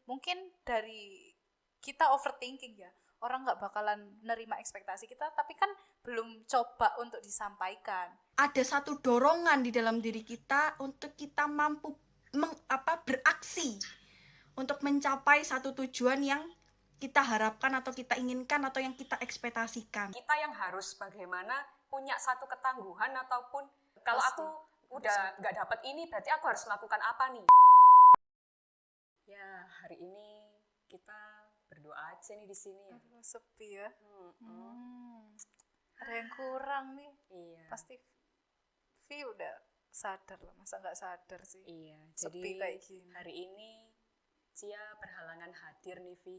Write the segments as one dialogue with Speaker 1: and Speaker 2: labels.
Speaker 1: mungkin dari kita overthinking ya, orang nggak bakalan nerima ekspektasi kita, tapi kan belum coba untuk disampaikan.
Speaker 2: Ada satu dorongan di dalam diri kita untuk kita mampu beraksi untuk mencapai satu tujuan yang kita harapkan atau kita inginkan atau yang kita ekspektasikan.
Speaker 3: Kita yang harus bagaimana punya satu ketangguhan ataupun kalau aku udah nggak dapat ini berarti aku harus melakukan apa nih. Ya, hari ini kita berdoa aja nih di sini ya.
Speaker 1: Aduh, sepi ya. Ada yang kurang nih.
Speaker 3: Iya.
Speaker 1: Pasti Vi udah sadar lah, masa nggak sadar sih.
Speaker 3: Iya,
Speaker 1: sepi
Speaker 3: jadi
Speaker 1: kayak gini.
Speaker 3: hari ini Cia berhalangan hadir nih Vi.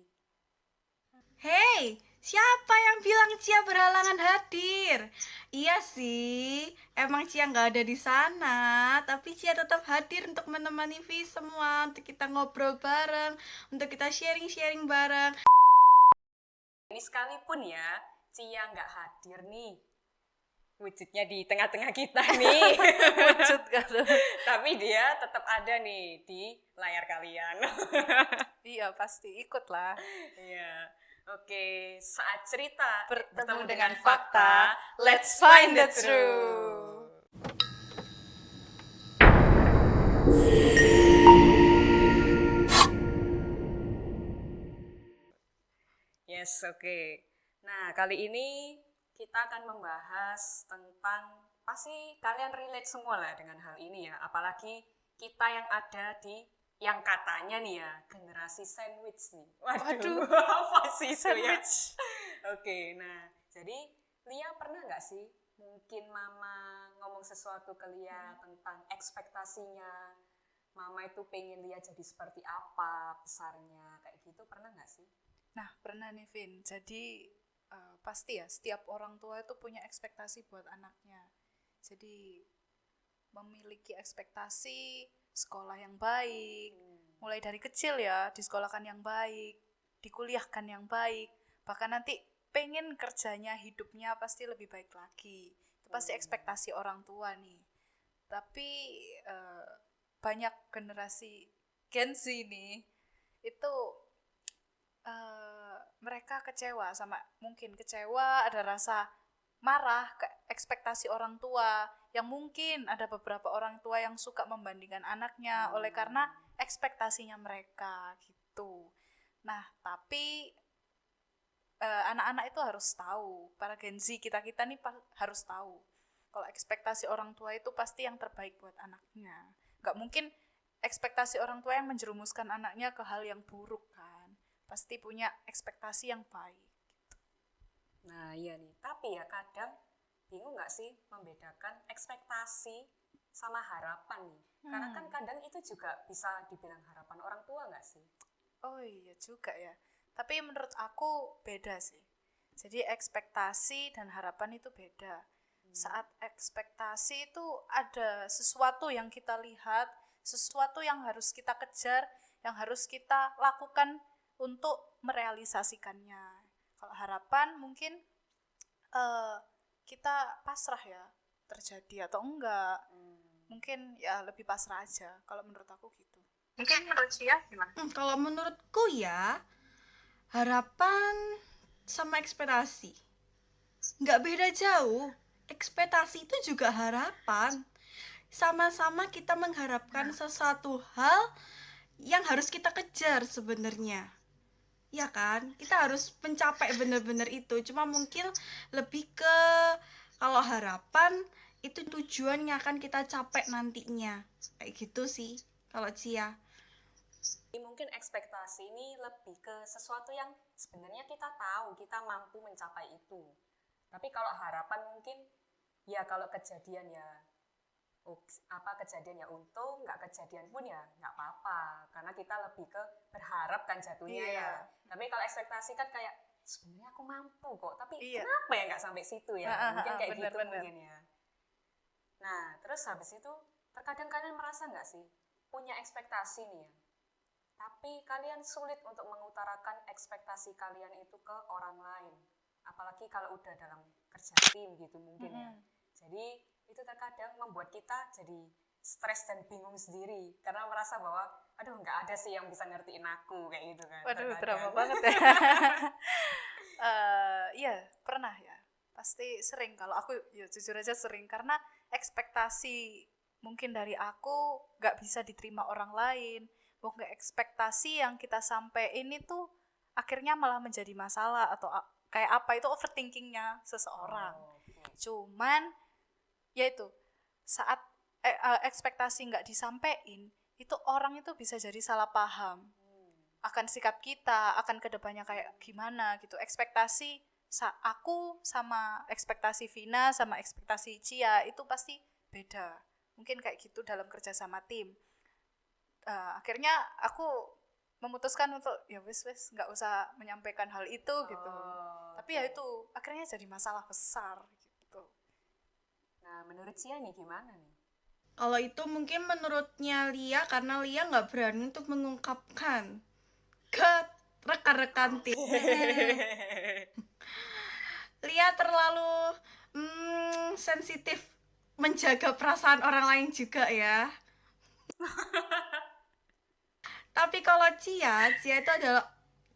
Speaker 2: Hei, siapa yang bilang Cia berhalangan hadir? Iya sih, emang Cia nggak ada di sana, tapi Cia tetap hadir untuk menemani Vi semua, untuk kita ngobrol bareng, untuk kita sharing-sharing bareng.
Speaker 3: Ini sekalipun ya, Cia nggak hadir nih, wujudnya di tengah-tengah kita nih.
Speaker 1: Wujud kan.
Speaker 3: Tapi dia tetap ada nih di layar kalian.
Speaker 1: Iya, pasti ikut lah.
Speaker 3: Iya. Oke, saat cerita
Speaker 1: Bertemu dengan fakta, let's find the truth.
Speaker 3: Yes, oke. Nah, kali ini kita akan membahas tentang, pasti kalian relate semua lah dengan hal ini ya. Apalagi kita yang ada di, yang katanya nih ya, generasi sandwich nih. Waduh. Apa sih sandwich? Oke, nah, jadi Lia pernah nggak sih mungkin mama ngomong sesuatu ke Lia tentang ekspektasinya, mama itu pengen Lia jadi seperti apa besarnya, kayak gitu, pernah nggak sih?
Speaker 1: Nah, pernah nih Vin. Jadi pasti ya, setiap orang tua itu punya ekspektasi buat anaknya. Jadi memiliki ekspektasi sekolah yang baik, mulai dari kecil ya, disekolahkan yang baik, dikuliahkan yang baik, bahkan nanti pengen kerjanya, hidupnya pasti lebih baik lagi. Itu pasti ekspektasi orang tua nih. Tapi banyak generasi Gen Z nih, itu mereka kecewa sama, mungkin kecewa, ada rasa marah ke ekspektasi orang tua, yang mungkin ada beberapa orang tua yang suka membandingkan anaknya oleh karena ekspektasinya mereka gitu. Nah, tapi anak-anak itu harus tahu, para Gen Z kita nih harus tahu kalau ekspektasi orang tua itu pasti yang terbaik buat anaknya. Gak mungkin ekspektasi orang tua yang menjerumuskan anaknya ke hal yang buruk kan. Pasti punya ekspektasi yang baik.
Speaker 3: Nah iya nih, tapi ya kadang bingung gak sih membedakan ekspektasi sama harapan nih? Karena kan kadang itu juga bisa dibilang harapan orang tua gak sih?
Speaker 1: Oh iya juga ya, tapi menurut aku beda sih. Jadi ekspektasi dan harapan itu beda. Saat ekspektasi itu ada sesuatu yang kita lihat, sesuatu yang harus kita kejar, yang harus kita lakukan untuk merealisasikannya. Kalau harapan mungkin kita pasrah ya, terjadi atau enggak. Mungkin ya lebih pasrah aja, kalau menurut aku gitu.
Speaker 3: Mungkin menurut Cia gimana?
Speaker 2: Kalau menurutku ya, harapan sama ekspektasi nggak beda jauh. Ekspektasi itu juga harapan. Sama-sama kita mengharapkan sesuatu hal yang harus kita kejar sebenarnya. Ya kan? Kita harus mencapai benar-benar itu. Cuma mungkin lebih ke, kalau harapan itu tujuan yang akan kita capai nantinya. Kayak gitu sih kalau Cia.
Speaker 3: Mungkin ekspektasi ini lebih ke sesuatu yang sebenarnya kita tahu kita mampu mencapai itu. Tapi kalau harapan mungkin ya kalau kejadian ya kejadian ya untung, nggak kejadian pun ya nggak apa-apa, karena kita lebih ke berharap kan jatuhnya ya. Tapi kalau ekspektasi kan kayak sebenarnya aku mampu kok, tapi kenapa ya nggak sampai situ ya? Mungkin kayak bener, gitu mungkin ya. Nah terus habis itu terkadang kalian merasa nggak sih punya ekspektasi nih ya, tapi kalian sulit untuk mengutarakan ekspektasi kalian itu ke orang lain, apalagi kalau udah dalam kerja tim gitu mungkin ya. Jadi itu terkadang membuat kita jadi stres dan bingung sendiri karena merasa bahwa aduh nggak ada sih yang bisa ngertiin aku kayak gitu kan.
Speaker 1: Waduh,
Speaker 3: terkadang.
Speaker 1: drama banget ya. Iya, pernah ya. Pasti sering. Kalau aku ya jujur aja sering karena ekspektasi mungkin dari aku nggak bisa diterima orang lain. Mungkin ekspektasi yang kita sampein itu akhirnya malah menjadi masalah atau kayak apa itu overthinkingnya seseorang.
Speaker 3: Oh, oke.
Speaker 1: Cuman ya itu saat ekspektasi nggak disampaikan itu orang itu bisa jadi salah paham akan sikap kita, akan kedepannya kayak gimana gitu. Ekspektasi aku sama ekspektasi Vina sama ekspektasi Cia itu pasti beda. Mungkin kayak gitu dalam kerja sama tim. Akhirnya aku memutuskan untuk ya wes nggak usah menyampaikan hal itu gitu. Tapi ya itu akhirnya jadi masalah besar gitu.
Speaker 3: Nah, menurut Cia nih gimana nih?
Speaker 2: Kalau itu mungkin menurutnya Lia, karena Lia nggak berani untuk mengungkapkan ke rekan-rekan tim. Lia terlalu sensitif menjaga perasaan orang lain juga ya. Tapi kalau Cia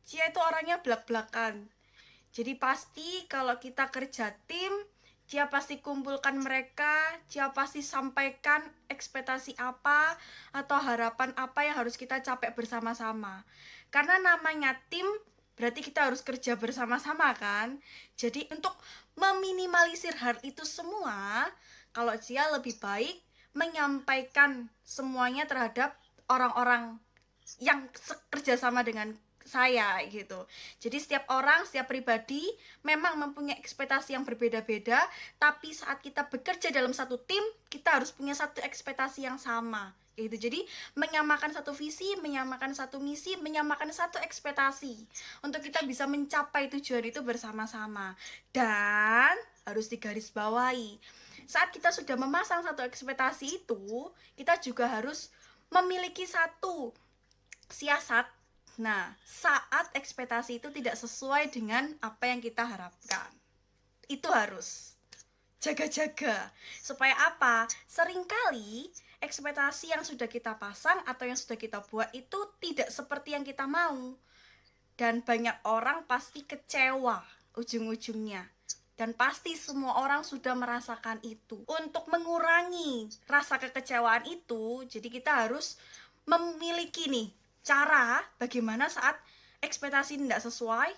Speaker 2: itu orangnya blak-blakan. Jadi pasti kalau kita kerja tim, Cia pasti kumpulkan mereka, Cia pasti sampaikan ekspektasi apa atau harapan apa yang harus kita capai bersama-sama. Karena namanya tim, berarti kita harus kerja bersama-sama kan. Jadi untuk meminimalisir hal itu semua, kalau Cia lebih baik menyampaikan semuanya terhadap orang-orang yang kerja sama dengan saya gitu. Jadi setiap orang, setiap pribadi memang mempunyai ekspektasi yang berbeda-beda, tapi saat kita bekerja dalam satu tim, kita harus punya satu ekspektasi yang sama gitu. Jadi menyamakan satu visi, menyamakan satu misi, menyamakan satu ekspektasi untuk kita bisa mencapai tujuan itu bersama-sama. Dan harus digarisbawahi, saat kita sudah memasang satu ekspektasi itu, kita juga harus memiliki satu siasat. Nah, saat ekspektasi itu tidak sesuai dengan apa yang kita harapkan, itu harus jaga-jaga. Supaya apa? Seringkali ekspektasi yang sudah kita pasang atau yang sudah kita buat itu tidak seperti yang kita mau. Dan banyak orang pasti kecewa ujung-ujungnya. Dan pasti semua orang sudah merasakan itu. Untuk mengurangi rasa kekecewaan itu, jadi kita harus memiliki nih cara bagaimana saat ekspektasi tidak sesuai,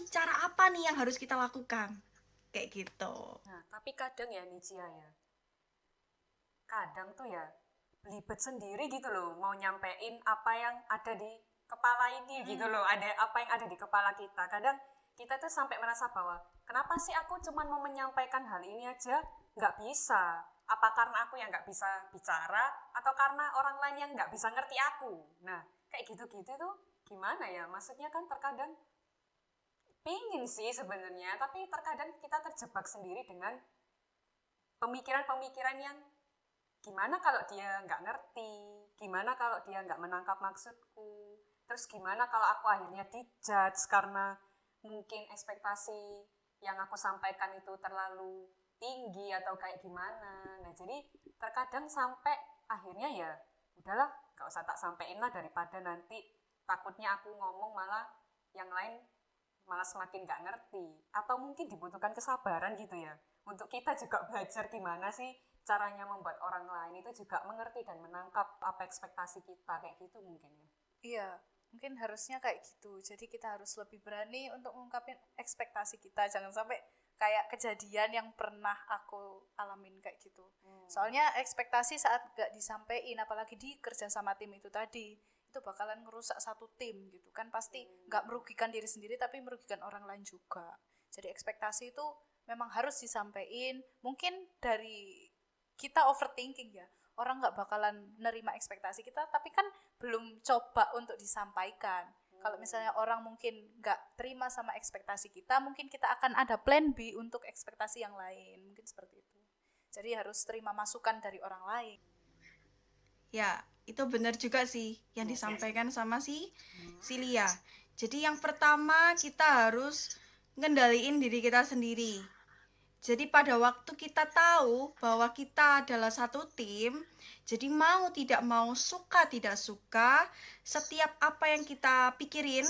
Speaker 2: cara apa nih yang harus kita lakukan, kayak gitu.
Speaker 3: Nah, tapi kadang ya nih Cia ya, kadang tuh ya belibet sendiri gitu loh, mau nyampein apa yang ada di kepala ini gitu loh, ada apa yang ada di kepala kita. Kadang kita tuh sampai merasa bahwa kenapa sih aku cuma mau menyampaikan hal ini aja nggak bisa? Apa karena aku yang nggak bisa bicara atau karena orang lain yang nggak bisa ngerti aku? Nah, kayak gitu-gitu tuh gimana ya? Maksudnya kan terkadang pingin sih sebenarnya, tapi terkadang kita terjebak sendiri dengan pemikiran-pemikiran yang gimana kalau dia nggak ngerti, gimana kalau dia nggak menangkap maksudku, terus gimana kalau aku akhirnya dijudge karena mungkin ekspektasi yang aku sampaikan itu terlalu tinggi atau kayak gimana. Nah, jadi terkadang sampai akhirnya ya udahlah, gak usah tak sampein lah, daripada nanti takutnya aku ngomong malah yang lain malah semakin gak ngerti. Atau mungkin dibutuhkan kesabaran gitu ya, untuk kita juga belajar gimana sih caranya membuat orang lain itu juga mengerti dan menangkap apa ekspektasi kita, kayak gitu mungkin ya.
Speaker 1: Iya, mungkin harusnya kayak gitu. Jadi kita harus lebih berani untuk mengungkapin ekspektasi kita. Jangan sampai kayak kejadian yang pernah aku alamin kayak gitu. Soalnya ekspektasi saat gak disampaikan, apalagi di kerja sama tim itu tadi, itu bakalan ngerusak satu tim gitu kan. Pasti gak merugikan diri sendiri tapi merugikan orang lain juga. Jadi ekspektasi itu memang harus disampaikan. Mungkin dari kita overthinking ya, orang gak bakalan nerima ekspektasi kita, tapi kan belum coba untuk disampaikan. Kalau misalnya orang mungkin nggak terima sama ekspektasi kita, mungkin kita akan ada plan B untuk ekspektasi yang lain, mungkin seperti itu. Jadi harus terima masukan dari orang lain.
Speaker 2: Ya, itu benar juga sih yang disampaikan sama si Lia. Jadi yang pertama kita harus ngendaliin diri kita sendiri. Jadi pada waktu kita tahu bahwa kita adalah satu tim, jadi mau tidak mau, suka tidak suka, setiap apa yang kita pikirin,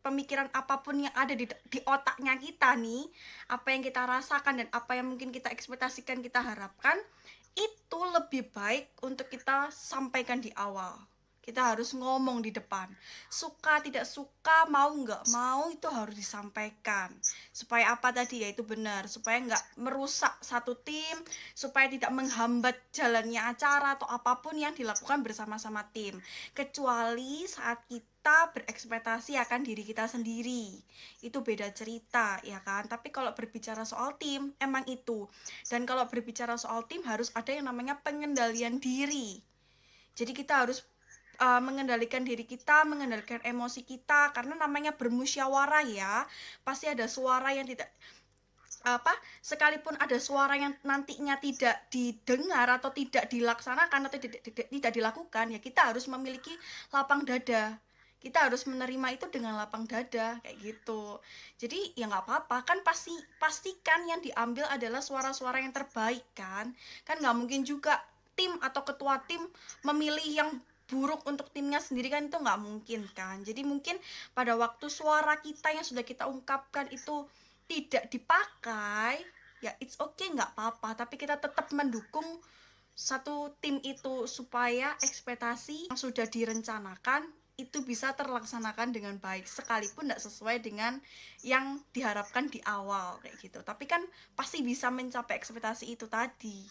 Speaker 2: pemikiran apapun yang ada di otaknya kita nih, apa yang kita rasakan dan apa yang mungkin kita ekspektasikan, kita harapkan, itu lebih baik untuk kita sampaikan di awal. Kita harus ngomong di depan. Suka tidak suka, mau nggak mau, itu harus disampaikan. Supaya apa tadi ya, itu benar. Supaya nggak merusak satu tim, supaya tidak menghambat jalannya acara atau apapun yang dilakukan bersama-sama tim. Kecuali saat kita berekspektasi akan diri kita sendiri, itu beda cerita ya kan. Tapi kalau berbicara soal tim, emang itu. Dan kalau berbicara soal tim harus ada yang namanya pengendalian diri. Jadi kita harus mengendalikan diri kita, mengendalikan emosi kita, karena namanya bermusyawarah ya, pasti ada suara yang tidak sekalipun ada suara yang nantinya tidak didengar atau tidak dilaksanakan atau tidak dilakukan, ya kita harus memiliki lapang dada. Kita harus menerima itu dengan lapang dada kayak gitu. Jadi ya nggak apa-apa, kan pastikan yang diambil adalah suara-suara yang terbaik kan. Kan nggak mungkin juga tim atau ketua tim memilih yang buruk untuk timnya sendiri, kan itu nggak mungkin kan. Jadi mungkin pada waktu suara kita yang sudah kita ungkapkan itu tidak dipakai, ya it's okay, nggak apa-apa, tapi kita tetap mendukung satu tim itu supaya ekspektasi yang sudah direncanakan itu bisa terlaksanakan dengan baik, sekalipun tidak sesuai dengan yang diharapkan di awal kayak gitu. Tapi kan pasti bisa mencapai ekspektasi itu tadi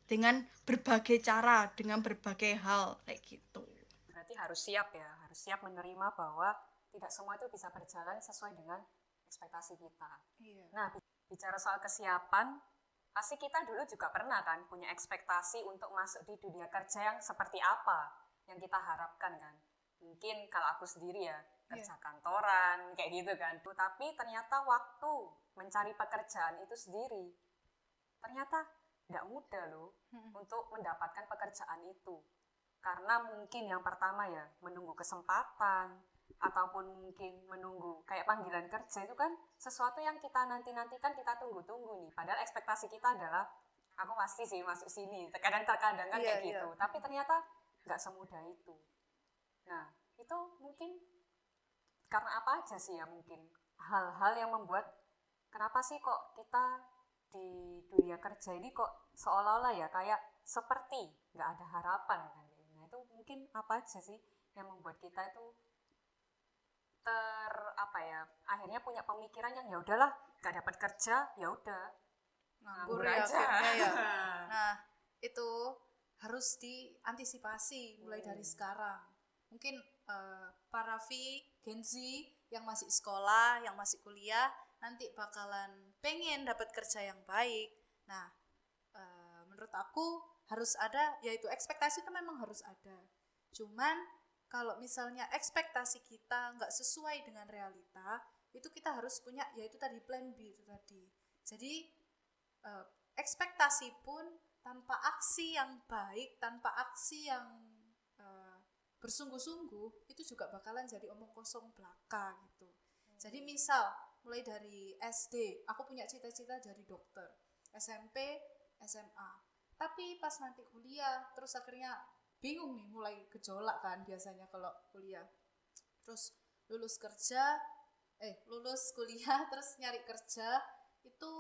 Speaker 2: dengan berbagai cara, dengan berbagai hal kayak gitu.
Speaker 3: Berarti harus siap ya, harus siap menerima bahwa tidak semua itu bisa berjalan sesuai dengan ekspektasi kita.
Speaker 1: Iya.
Speaker 3: Nah, bicara soal kesiapan, pasti kita dulu juga pernah kan punya ekspektasi untuk masuk di dunia kerja yang seperti apa yang kita harapkan kan. Mungkin kalau aku sendiri ya, kerja kantoran, kayak gitu kan. Tapi ternyata waktu mencari pekerjaan itu sendiri, ternyata nggak mudah loh untuk mendapatkan pekerjaan itu. Karena mungkin yang pertama ya, menunggu kesempatan, ataupun mungkin menunggu kayak panggilan kerja itu kan sesuatu yang kita nanti-nantikan, kita tunggu-tunggu nih. Padahal ekspektasi kita adalah, aku pasti sih masuk sini. Terkadang kan kayak gitu. Tapi ternyata nggak semudah itu. Nah, itu mungkin karena apa aja sih ya, mungkin hal-hal yang membuat kenapa sih kok kita di dunia kerja ini kok seolah-olah ya kayak seperti nggak ada harapan kan. Nah, itu mungkin apa aja sih yang membuat kita itu akhirnya punya pemikiran yang ya udahlah, nggak dapat kerja ya udah nganggur
Speaker 1: ya
Speaker 3: aja.
Speaker 1: akhirnya ya. Nah, itu harus diantisipasi mulai dari sekarang. Mungkin para Gen Z yang masih sekolah, yang masih kuliah, nanti bakalan pengen dapat kerja yang baik. Nah, menurut aku harus ada, yaitu ekspektasi itu memang harus ada. Cuman kalau misalnya ekspektasi kita nggak sesuai dengan realita, itu kita harus punya, yaitu tadi plan B itu tadi. Jadi ekspektasi pun tanpa aksi yang baik, tanpa aksi yang bersungguh-sungguh, itu juga bakalan jadi omong kosong belaka gitu. Jadi misal mulai dari SD, aku punya cita-cita jadi dokter, SMP, SMA. Tapi pas nanti kuliah, terus akhirnya bingung nih, mulai gejolak kan biasanya kalau kuliah. Terus lulus kuliah, terus nyari kerja, itu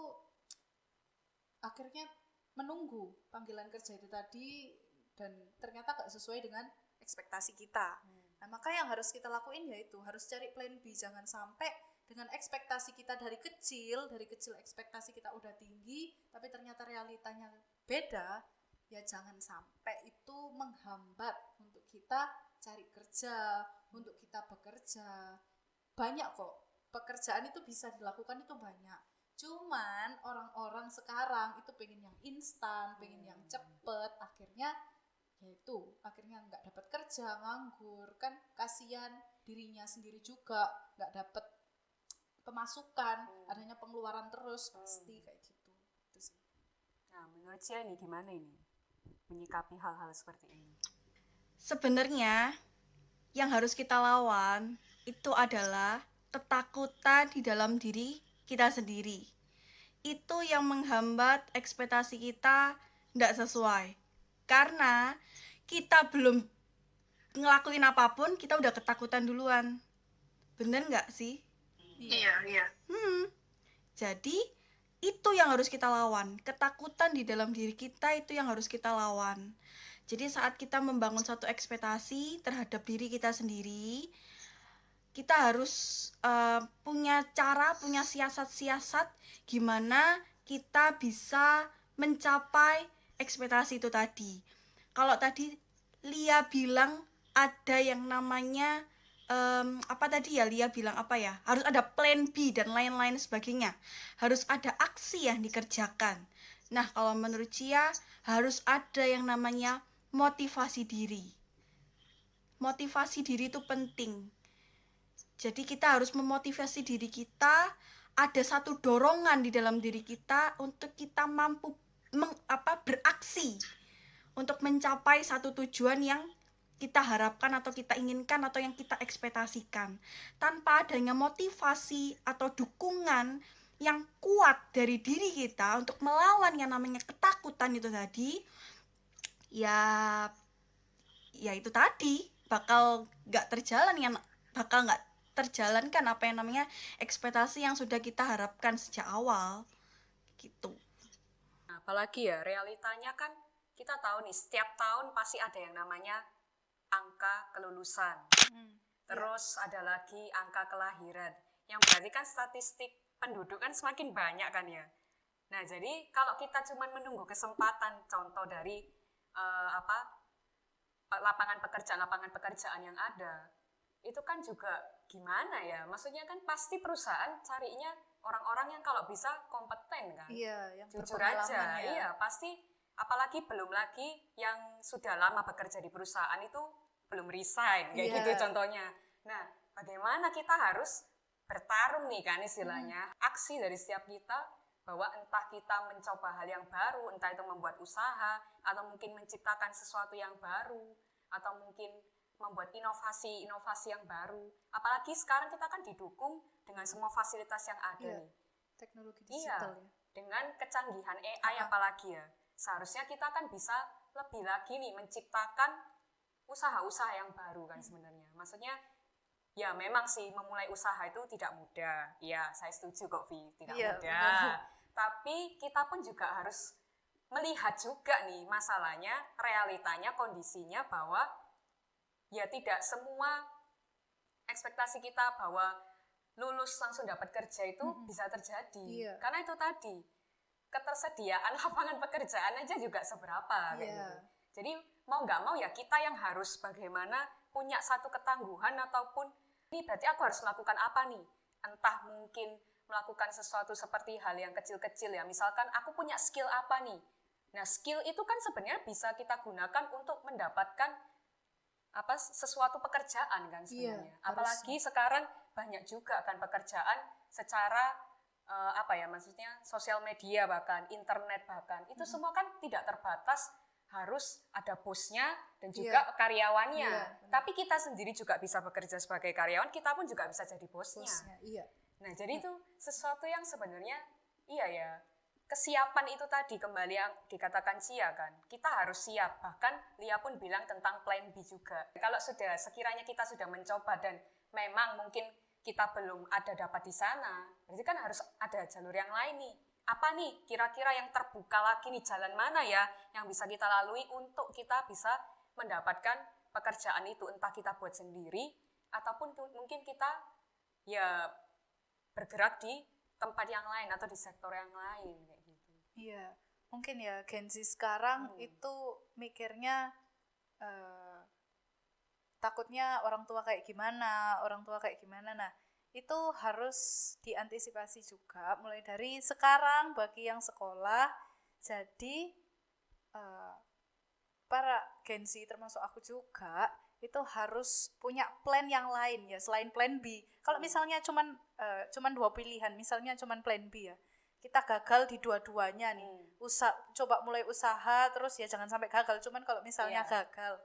Speaker 1: akhirnya menunggu panggilan kerja itu tadi, dan ternyata gak sesuai dengan ekspektasi kita. Nah, maka yang harus kita lakuin yaitu harus cari plan B. Jangan sampai dengan ekspektasi kita dari kecil ekspektasi kita udah tinggi, tapi ternyata realitanya beda, ya jangan sampai itu menghambat untuk kita cari kerja, untuk kita bekerja. Banyak kok, pekerjaan itu bisa dilakukan, itu banyak. Cuman orang-orang sekarang itu pengen yang instan, pengen yang cepet, akhirnya nggak dapat kerja, nganggur, kan kasihan dirinya sendiri juga, nggak dapat pemasukan, adanya pengeluaran terus, pasti kayak gitu. Itu sih.
Speaker 3: Nah, menurut saya nih gimana ini menyikapi hal-hal seperti ini?
Speaker 2: Sebenarnya yang harus kita lawan itu adalah ketakutan di dalam diri kita sendiri. itu yang menghambat ekspektasi kita nggak sesuai. Karena kita belum ngelakuin apapun, kita udah ketakutan duluan. Bener nggak sih?
Speaker 3: Iya.
Speaker 2: Jadi itu yang harus kita lawan. Ketakutan di dalam diri kita itu yang harus kita lawan. Jadi saat kita membangun satu ekspektasi terhadap diri kita sendiri, kita harus punya cara, punya siasat-siasat gimana kita bisa mencapai ekspektasi itu tadi. Kalau tadi Lia bilang ada yang namanya Lia bilang apa ya? Harus ada plan B dan lain-lain sebagainya. Harus ada aksi yang dikerjakan. Nah, kalau menurut Cia harus ada yang namanya motivasi diri. Motivasi diri itu penting. Jadi kita harus memotivasi diri kita, ada satu dorongan di dalam diri kita untuk kita mampu beraksi untuk mencapai satu tujuan yang kita harapkan atau kita inginkan atau yang kita ekspektasikan. Tanpa adanya motivasi atau dukungan yang kuat dari diri kita untuk melawan yang namanya ketakutan itu tadi, ya itu tadi bakal nggak terjalankan apa yang namanya ekspektasi yang sudah kita harapkan sejak awal gitu.
Speaker 3: Nah, apalagi ya realitanya kan kita tahu nih setiap tahun pasti ada yang namanya angka kelulusan. Terus ada lagi angka kelahiran. Yang berarti kan statistik penduduk kan semakin banyak kan ya. Nah, jadi kalau kita cuma menunggu kesempatan contoh dari lapangan pekerjaan yang ada, itu kan juga gimana ya? Maksudnya kan pasti perusahaan carinya orang-orang yang kalau bisa kompeten kan.
Speaker 1: Iya, yang
Speaker 3: jujur aja,
Speaker 1: ya.
Speaker 3: iya pasti. Apalagi belum lagi yang sudah lama bekerja di perusahaan itu belum resign, kayak gitu contohnya. Nah, bagaimana kita harus bertarung nih kan istilahnya, aksi dari setiap kita, bahwa entah kita mencoba hal yang baru, entah itu membuat usaha, atau mungkin menciptakan sesuatu yang baru, atau mungkin membuat inovasi yang baru. Apalagi sekarang kita kan didukung dengan semua fasilitas yang ada nih.
Speaker 1: Teknologi digital ya.
Speaker 3: Dengan kecanggihan AI apalagi ya. Seharusnya kita kan bisa lebih lagi nih menciptakan usaha-usaha yang baru kan sebenarnya. Maksudnya ya memang sih memulai usaha itu tidak mudah. Ya, saya setuju kok Vi, tidak mudah. Benar. Tapi kita pun juga harus melihat juga nih masalahnya, realitanya, kondisinya bahwa ya tidak semua ekspektasi kita bahwa lulus langsung dapat kerja itu bisa terjadi. Karena itu tadi ketersediaan lapangan pekerjaan aja juga seberapa kayak gitu. Jadi mau nggak mau ya kita yang harus bagaimana punya satu ketangguhan ataupun ini berarti aku harus melakukan apa nih? Entah mungkin melakukan sesuatu seperti hal yang kecil-kecil ya. Misalkan aku punya skill apa nih? Nah, skill itu kan sebenarnya bisa kita gunakan untuk mendapatkan sesuatu pekerjaan kan sebenarnya. Apalagi sekarang banyak juga kan pekerjaan secara maksudnya sosial media bahkan internet bahkan itu semua kan tidak terbatas harus ada bosnya dan juga karyawannya. Tapi kita sendiri juga bisa bekerja sebagai karyawan, kita pun juga bisa jadi bosnya. Nah, jadi itu sesuatu yang sebenarnya kesiapan itu tadi kembali yang dikatakan Cia kan. Kita harus siap. Bahkan Lia pun bilang tentang plan B juga. Kalau sekiranya kita sudah mencoba dan memang mungkin kita belum ada dapat di sana, berarti kan harus ada jalur yang lain nih. Apa nih kira-kira yang terbuka lagi nih, jalan mana ya yang bisa kita lalui untuk kita bisa mendapatkan pekerjaan itu, entah kita buat sendiri ataupun mungkin kita ya bergerak di tempat yang lain atau di sektor yang lain kayak gitu.
Speaker 1: Iya, mungkin ya Gen Z sekarang itu mikirnya takutnya orang tua kayak gimana. Nah, itu harus diantisipasi juga mulai dari sekarang bagi yang sekolah. Jadi para Gen Z termasuk aku juga itu harus punya plan yang lain ya selain plan B. Kalau misalnya cuman dua pilihan, misalnya cuman plan B ya, kita gagal di dua-duanya nih. Coba mulai usaha terus ya jangan sampai gagal. Cuman kalau misalnya gagal,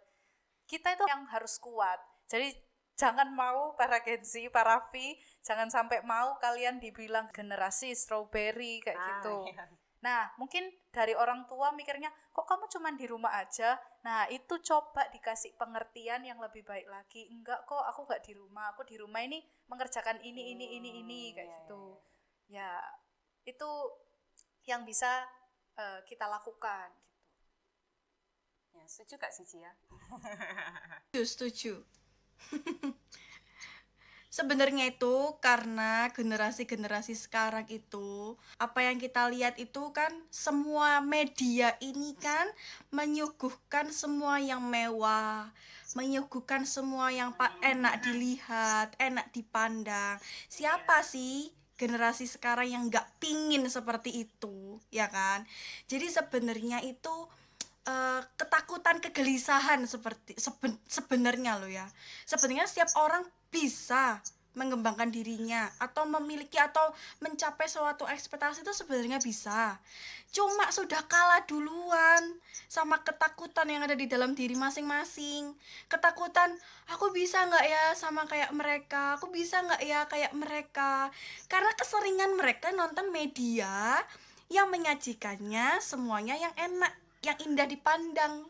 Speaker 1: kita itu yang harus kuat. Jadi jangan mau para Gen Z, para V, jangan sampai mau kalian dibilang generasi strawberry kayak gitu.
Speaker 3: Iya.
Speaker 1: Nah, mungkin dari orang tua mikirnya, kok kamu cuman di rumah aja? Nah, itu coba dikasih pengertian yang lebih baik lagi. Enggak kok, aku enggak di rumah. Aku di rumah ini mengerjakan ini, kayak
Speaker 3: Iya,
Speaker 1: gitu.
Speaker 3: iya.
Speaker 1: Ya, itu yang bisa kita lakukan. Gitu.
Speaker 3: Ya, setuju gak sih Cia?
Speaker 2: Setuju. Sebenarnya itu karena generasi-generasi sekarang itu apa yang kita lihat itu kan semua media ini kan menyuguhkan semua yang mewah, menyuguhkan semua yang enak dilihat, enak dipandang. Siapa sih generasi sekarang yang nggak pingin seperti itu, ya kan? Jadi sebenarnya itu ketakutan, kegelisahan seperti sebenarnya loh ya. Sebenarnya setiap orang bisa mengembangkan dirinya atau memiliki atau mencapai suatu ekspektasi itu sebenarnya bisa. Cuma sudah kalah duluan sama ketakutan yang ada di dalam diri masing-masing. Ketakutan, aku bisa nggak ya sama kayak mereka? Aku bisa nggak ya kayak mereka? Karena keseringan mereka nonton media yang menyajikannya semuanya yang enak, yang indah dipandang.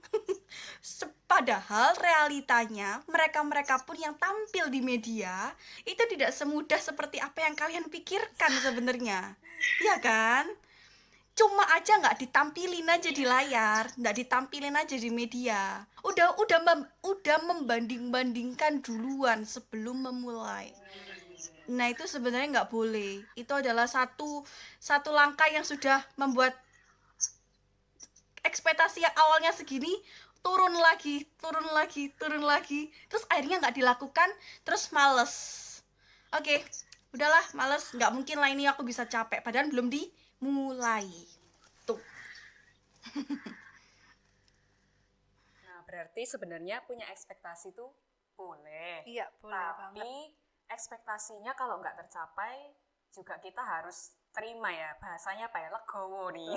Speaker 2: Padahal realitanya mereka-mereka pun yang tampil di media itu tidak semudah seperti apa yang kalian pikirkan sebenarnya. Ya kan? Cuma aja nggak ditampilin aja di layar, nggak ditampilin aja di media. Udah membanding-bandingkan duluan sebelum memulai. Nah itu sebenarnya nggak boleh. Itu adalah satu langkah yang sudah membuat ekspektasi yang awalnya segini turun lagi, terus akhirnya nggak dilakukan, terus males. Oke, udahlah males, nggak mungkin lah ini aku bisa capek, padahal belum dimulai. Tuh.
Speaker 3: Nah, berarti sebenarnya punya ekspektasi tuh boleh.
Speaker 1: Iya, boleh banget.
Speaker 3: Tapi ekspektasinya kalau nggak tercapai juga kita harus terima ya. Bahasanya apa ya? Legowo nih.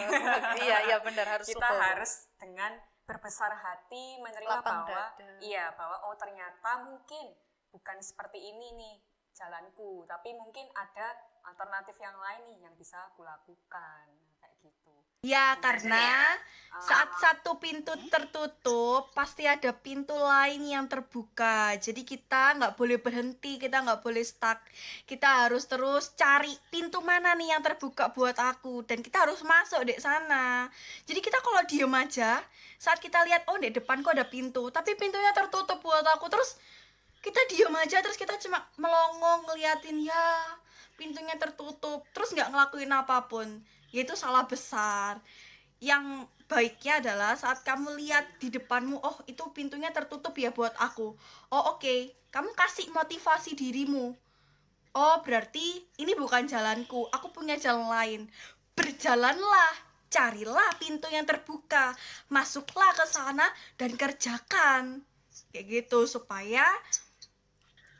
Speaker 1: Iya benar, harus
Speaker 3: Kita
Speaker 1: legowo.
Speaker 3: harus dengan berbesar hati menerima
Speaker 1: Lapang
Speaker 3: bahwa
Speaker 1: dada.
Speaker 3: bahwa oh ternyata mungkin bukan seperti ini nih jalanku, tapi mungkin ada alternatif yang lain nih yang bisa aku lakukan. Kayak gitu.
Speaker 2: Ya, karena saat satu pintu tertutup, pasti ada pintu lain yang terbuka. Jadi kita nggak boleh berhenti, kita nggak boleh stuck. Kita harus terus cari pintu mana nih yang terbuka buat aku. Dan kita harus masuk di sana. Jadi kita kalau diem aja, saat kita lihat, oh di depanku ada pintu, tapi pintunya tertutup buat aku. Terus kita diem aja, terus kita cuma melongo ngeliatin, ya pintunya tertutup, terus nggak ngelakuin apapun. Yaitu salah besar. Yang baiknya adalah saat kamu lihat di depanmu, oh itu pintunya tertutup ya buat aku. Oh oke, kamu kasih motivasi dirimu. Oh berarti ini bukan jalanku, aku punya jalan lain. Berjalanlah, carilah pintu yang terbuka, masuklah ke sana dan kerjakan. Kayak gitu supaya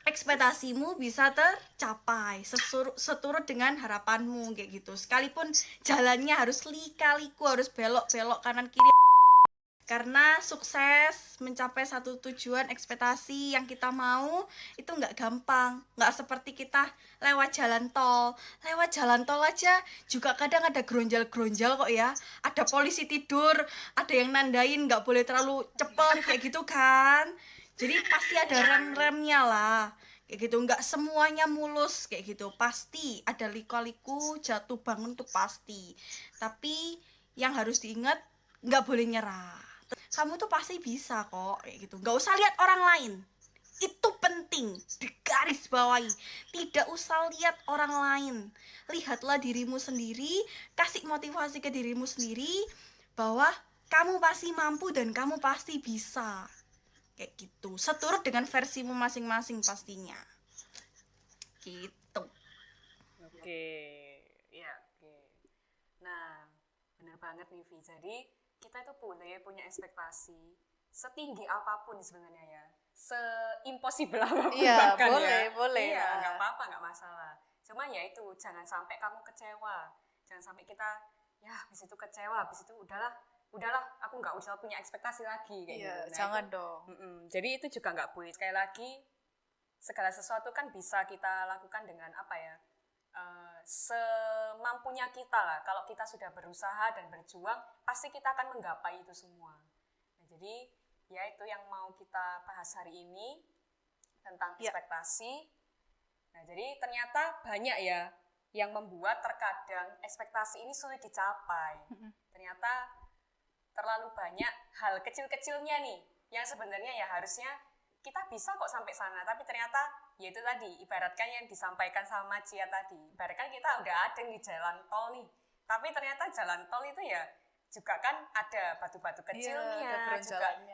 Speaker 2: ekspektasimu bisa tercapai seturut dengan harapanmu kayak gitu. Sekalipun jalannya harus lika-liku, harus belok-belok kanan kiri, karena sukses mencapai satu tujuan ekspektasi yang kita mau itu nggak gampang, nggak seperti kita lewat jalan tol aja juga kadang ada geronjal-geronjal kok ya, ada polisi tidur, ada yang nandain nggak boleh terlalu cepet kayak gitu kan. Jadi pasti ada rem-remnya lah kayak gitu, nggak semuanya mulus kayak gitu, pasti ada liku-liku, jatuh bangun tuh pasti. Tapi yang harus diingat, nggak boleh nyerah. Kamu tuh pasti bisa kok kayak gitu, nggak usah lihat orang lain. Itu penting digaris bawahi, tidak usah lihat orang lain, lihatlah dirimu sendiri, kasih motivasi ke dirimu sendiri bahwa kamu pasti mampu dan kamu pasti bisa kayak gitu, seturut dengan versimu masing-masing pastinya gitu.
Speaker 3: Oke, ya oke. Nah, benar banget nih Vi. Jadi kita itu boleh punya ekspektasi setinggi apapun sebenarnya ya, se-impossible apapun
Speaker 1: Iya,
Speaker 3: bahkan
Speaker 1: boleh
Speaker 3: Iya,
Speaker 1: lah.
Speaker 3: nggak apa-apa, nggak masalah. Cuma ya itu jangan sampai kamu kecewa, jangan sampai kita ya habis itu kecewa, habis itu udahlah, aku nggak usah punya ekspektasi lagi kayak
Speaker 1: Iya,
Speaker 3: gitu. Nah,
Speaker 1: jangan
Speaker 3: itu,
Speaker 1: dong.
Speaker 3: jadi itu juga nggak boleh. Sekali lagi segala sesuatu kan bisa kita lakukan dengan apa ya, semampunya kita lah. Kalau kita sudah berusaha dan berjuang, pasti kita akan menggapai itu semua. Nah, jadi ya itu yang mau kita bahas hari ini tentang ekspektasi. Nah, jadi ternyata banyak ya yang membuat terkadang ekspektasi ini sulit dicapai. Ternyata terlalu banyak hal kecil-kecilnya nih yang sebenarnya ya harusnya kita bisa kok sampai sana, tapi ternyata ya itu tadi, ibaratkan yang disampaikan sama Cia tadi, ibaratkan kita udah ada di jalan tol nih, tapi ternyata jalan tol itu ya juga kan ada batu-batu kecilnya,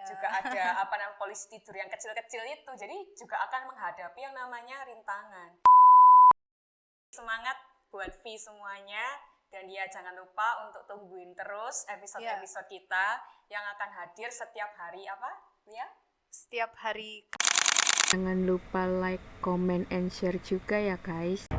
Speaker 3: juga ada apa namanya polisi tidur yang kecil-kecil itu, jadi juga akan menghadapi yang namanya rintangan. Semangat buat V semuanya, dan ya jangan lupa untuk tungguin terus episode-episode kita yang akan hadir setiap hari apa ya?
Speaker 1: Setiap hari.
Speaker 4: Jangan lupa like, comment, and share juga ya guys.